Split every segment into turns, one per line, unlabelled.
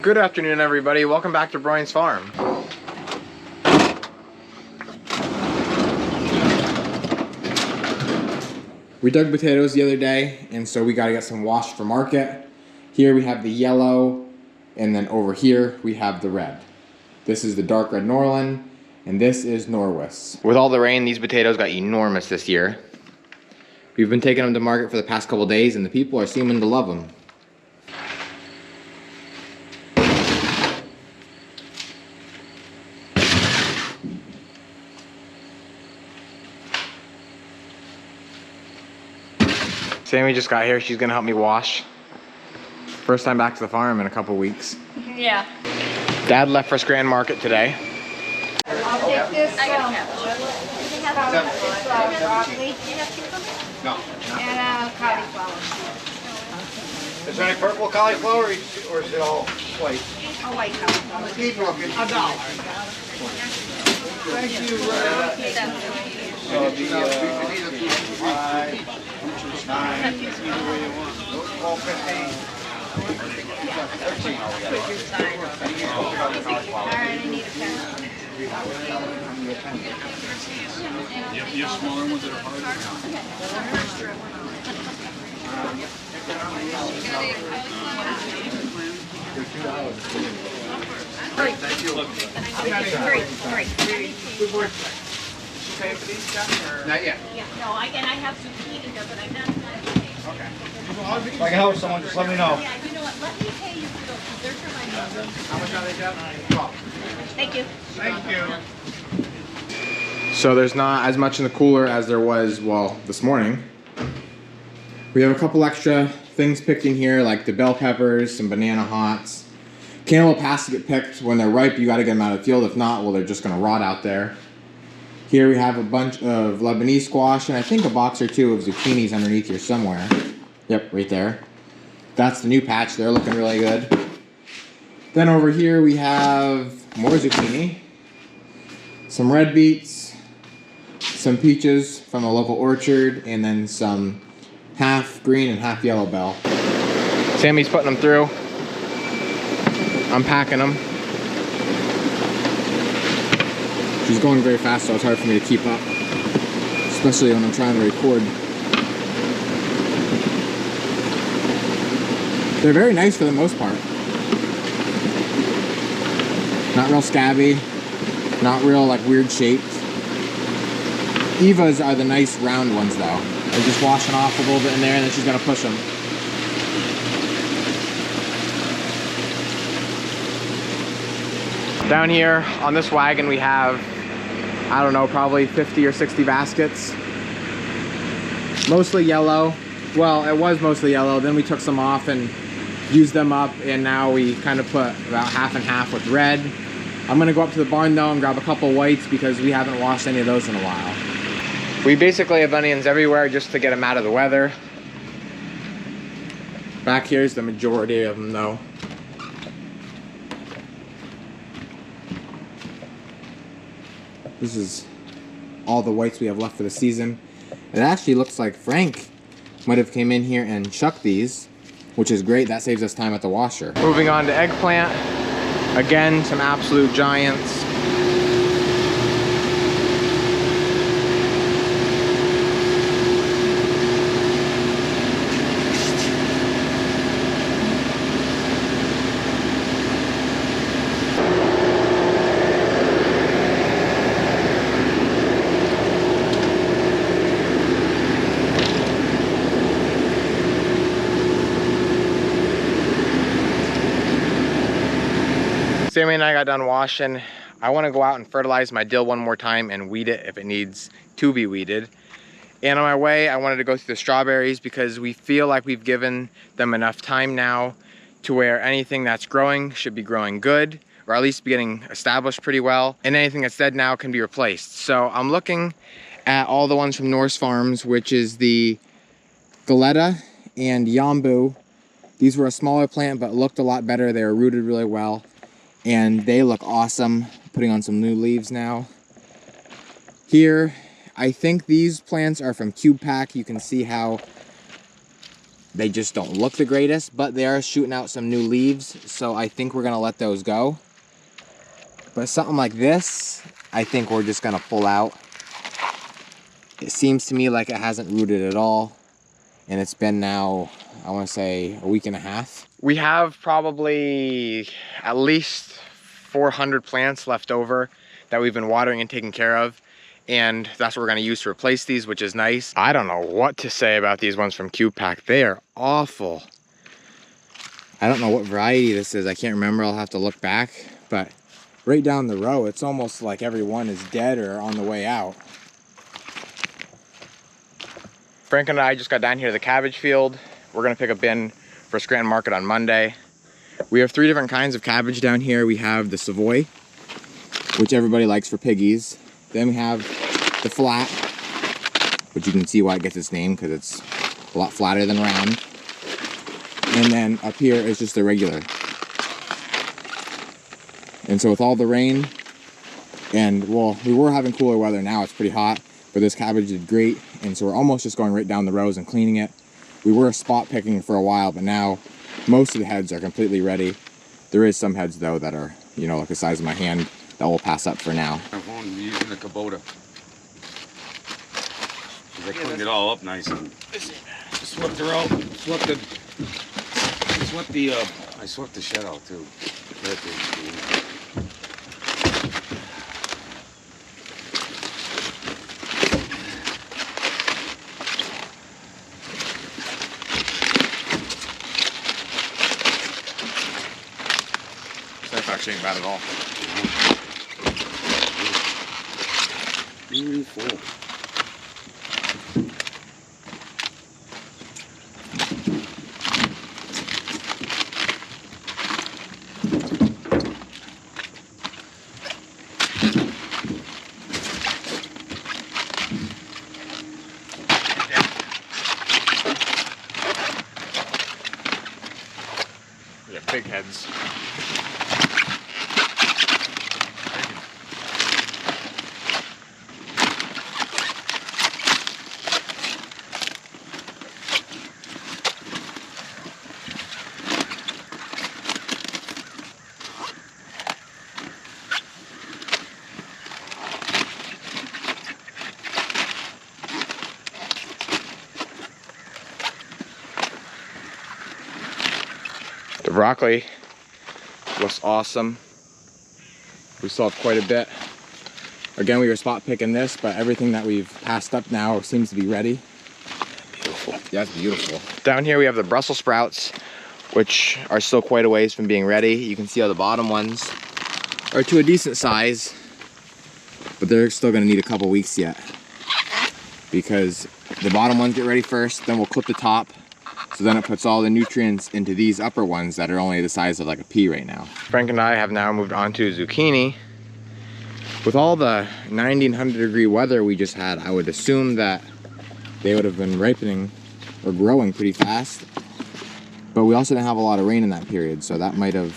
Good afternoon, everybody. Welcome back to Broyans Farm. We dug potatoes the other day, and so we got to get some washed for market. Here we have the yellow, and then over here we have the red. This is the dark red Norland, and this is Norwis. With all the rain, these potatoes got enormous this year. We've been taking them to market for the past couple days, and the people are seeming to love them. Sammy just got here. She's gonna help me wash. First time back to the farm in a couple weeks.
Yeah.
Dad left for Grand Market today.
I'll take this. I got broccoli.
No.
And cauliflower.
Is there any purple cauliflower or is it all white?
A white cauliflower. $1.
Thank you. So the 5, 9, 12.15. 13.
Alright, I need a pen.
You have smaller ones that are harder?
Thank you.
Three.
Good work. Pay for these stuff or? Not yet.
No, I have zucchini there, but I'm not.
Okay. If I can help someone, just let me know.
Yeah, you know what? Let me pay you for those. They're for my mother.
How much are they, Jeff?
Thank you.
Thank you.
So there's not as much in the cooler as there was, well, this morning. We have a couple extra things picked in here, like the bell peppers, some banana hots. Cantaloupe has to get picked when they're ripe. You got to get them out of the field. If not, well, they're just going to rot out there. Here we have a bunch of Lebanese squash and I think a box or two of zucchinis underneath here somewhere. Yep, right there. That's the new patch. They're looking really good. Then over here we have more zucchini, some red beets, some peaches from a local orchard, and then some half green and half yellow bell. Sammy's putting them through. I'm packing them. She's going very fast, so it's hard for me to keep up, especially when I'm trying to record. They're very nice for the most part. Not real scabby, not real like weird shaped. Eva's are the nice round ones though. They're just washing off a little bit in there and then she's gonna push them. Down here on this wagon we have, I don't know, probably 50 or 60 baskets. Mostly yellow. Well, it was mostly yellow. Then we took some off and used them up, and now we kind of put about half and half with red. I'm gonna go up to the barn though and grab a couple whites because we haven't washed any of those in a while. We basically have onions everywhere just to get them out of the weather. Back here's the majority of them though. This is all the whites we have left for the season. It actually looks like Frank might have came in here and chucked these, which is great. That saves us time at the washer. Moving on to eggplant. Again, some absolute giants. Sammy and I got done washing. I want to go out and fertilize my dill one more time and weed it if it needs to be weeded. And on my way, I wanted to go through the strawberries because we feel like we've given them enough time now to where anything that's growing should be growing good, or at least be getting established pretty well, and anything that's dead now can be replaced. So I'm looking at all the ones from Norse Farms, which is the Galetta and Yambu. These were a smaller plant, but looked a lot better. They were rooted really well. And they look awesome, putting on some new leaves now. Here, I think these plants are from Cube Pack. You can see how they just don't look the greatest, but they are shooting out some new leaves, so I think we're gonna let those go. But something like this, I think we're just gonna pull out. It seems to me like it hasn't rooted at all, and it's been now, I wanna say, a week and a half. We have probably at least 400 plants left over that we've been watering and taking care of, and that's what we're gonna use to replace these, which is nice. I don't know what to say about these ones from Cube Pack. They are awful. I don't know what variety this is. I can't remember. I'll have to look back, but right down the row, it's almost like every one is dead or on the way out. Frank and I just got down here to the cabbage field. We're gonna pick a bin for Scranton Market on Monday. We have 3 different kinds of cabbage down here. We have the Savoy, which everybody likes for piggies. Then we have the flat, which you can see why it gets its name, because it's a lot flatter than round. And then up here is just the regular. And so with all the rain, and well, we were having cooler weather, now it's pretty hot, but this cabbage did great. And so we're almost just going right down the rows and cleaning it. We were spot picking for a while, but now most of the heads are completely ready. There is some heads though that are, you know, like the size of my hand that we'll pass up for now.
I'm using the Kubota. I cleaned it all up nice and swept her out. I swept the shed out too.
That's actually ain't bad at all.
Really full.
We have big heads. The broccoli looks awesome. We still have quite a bit. Again, we were spot picking this, but everything that we've passed up now seems to be ready. Beautiful. Yeah, it's beautiful. Down here we have the Brussels sprouts, which are still quite a ways from being ready. You can see how the bottom ones are to a decent size, but they're still gonna need a couple weeks yet, because the bottom ones get ready first, then we'll clip the top. So then it puts all the nutrients into these upper ones that are only the size of like a pea right now. Frank and I have now moved on to zucchini. With all the 1900-degree weather we just had, I would assume that they would have been ripening or growing pretty fast. But we also didn't have a lot of rain in that period, so that might have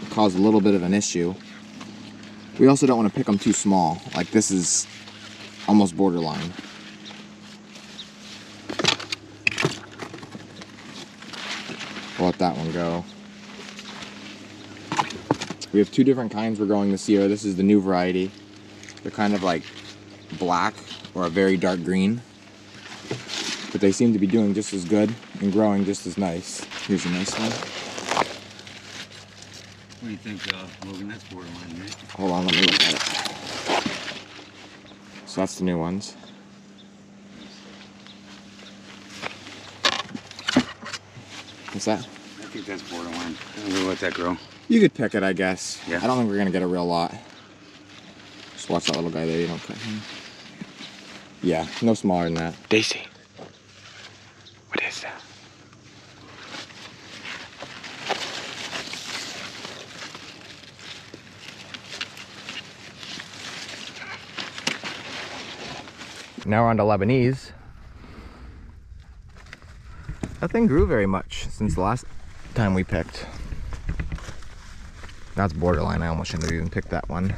caused a little bit of an issue. We also don't want to pick them too small. Like this is almost borderline. We'll let that one go. We have 2 different kinds we're growing this year. This is the new variety. They're kind of like black or a very dark green, but they seem to be doing just as good and growing just as nice. Here's a nice one.
What do you think, Logan? That's borderline, right?
Hold on, let me look at it. So that's the new ones. What's that?
I think that's borderline. We'll let that grow.
You could pick it, I guess.
Yeah.
I don't think we're gonna get a real lot. Just watch that little guy there, you don't cut him. Yeah, no smaller than that. Daisy. What is that? Now we're on to Lebanese. Nothing grew very much since the last time we picked. That's borderline. I almost shouldn't have even picked that one.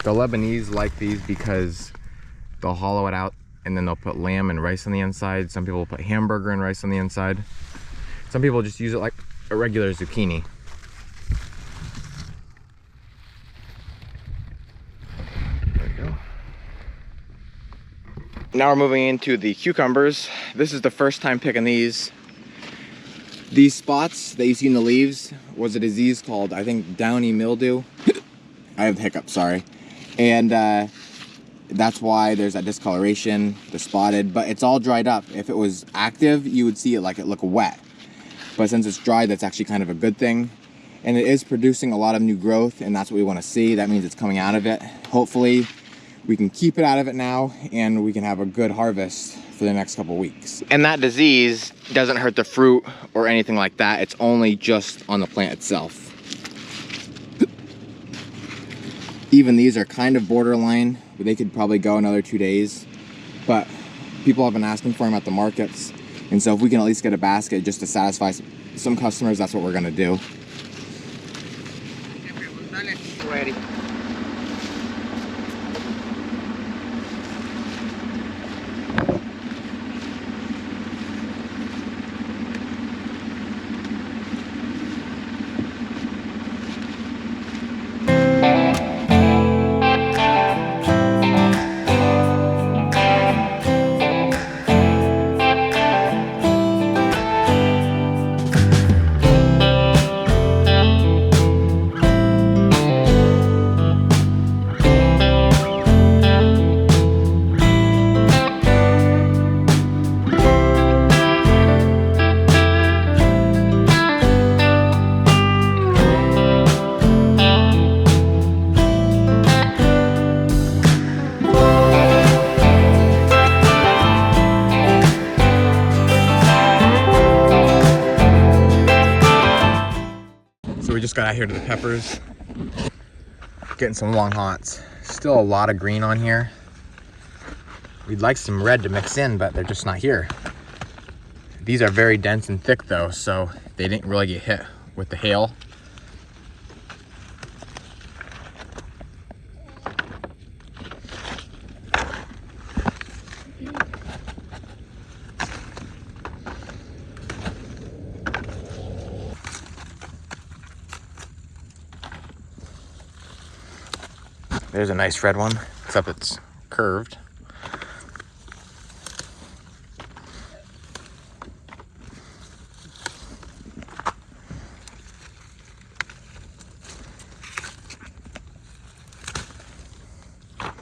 The Lebanese like these because they'll hollow it out and then they'll put lamb and rice on the inside. Some people put hamburger and rice on the inside. Some people just use it like a regular zucchini. There we go. Now we're moving into the cucumbers. This is the first time picking these. These spots that you see in the leaves was a disease called, I think, downy mildew. I have hiccups, sorry. And that's why there's that discoloration, the spotted, but it's all dried up. If it was active, you would see it like it look wet. But since it's dry, that's actually kind of a good thing. And it is producing a lot of new growth, and that's what we want to see. That means it's coming out of it. Hopefully, we can keep it out of it now, and we can have a good harvest for the next couple weeks. And that disease doesn't hurt the fruit or anything like that. It's only just on the plant itself. Even these are kind of borderline, but they could probably go another 2 days. But people have been asking for them at the markets. And so if we can at least get a basket just to satisfy some customers, that's what we're gonna do. Ready. So we just got out here to the peppers, getting some long hots. Still a lot of green on here. We'd like some red to mix in, but they're just not here. These are very dense and thick though, so they didn't really get hit with the hail. There's a nice red one, except it's curved.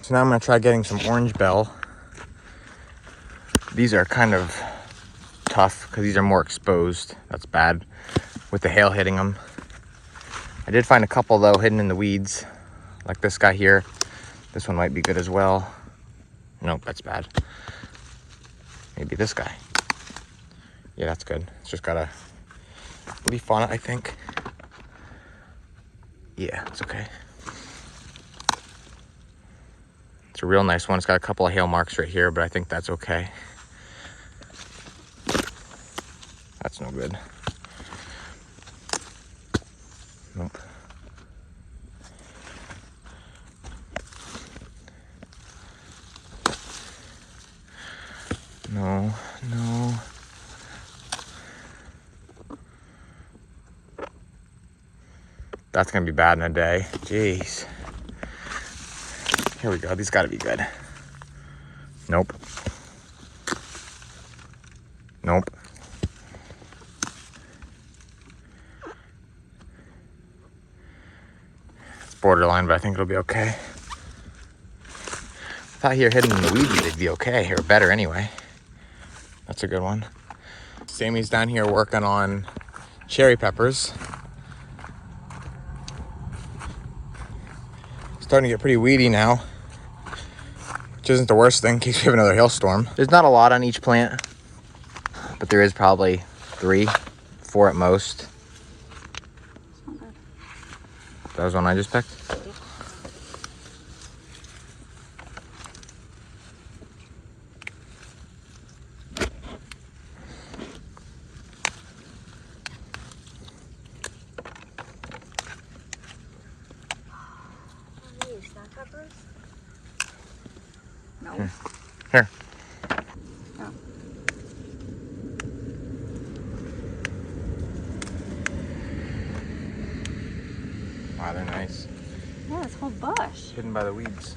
So now I'm gonna try getting some orange bell. These are kind of tough because these are more exposed. That's bad with the hail hitting them. I did find a couple though hidden in the weeds. Like this guy here. This one might be good as well. Nope, that's bad. Maybe this guy. Yeah, that's good. It's just got a leaf on it, I think. Yeah, it's okay. It's a real nice one. It's got a couple of hail marks right here, but I think that's okay. That's no good. Nope. No, no. That's gonna be bad in a day. Jeez. Here we go. These gotta be good. Nope. Nope. It's borderline, but I think it'll be okay. I thought here hidden in the weeds they'd be okay, or better anyway. That's a good one. Sammy's down here working on cherry peppers. Starting to get pretty weedy now, which isn't the worst thing in case we have another hailstorm. There's not a lot on each plant, but there is probably 3, 4 at most. That was one I just picked?
Black peppers? No.
Here.
Oh.
Wow, they're nice.
Yeah, this whole bush.
Hidden by the weeds.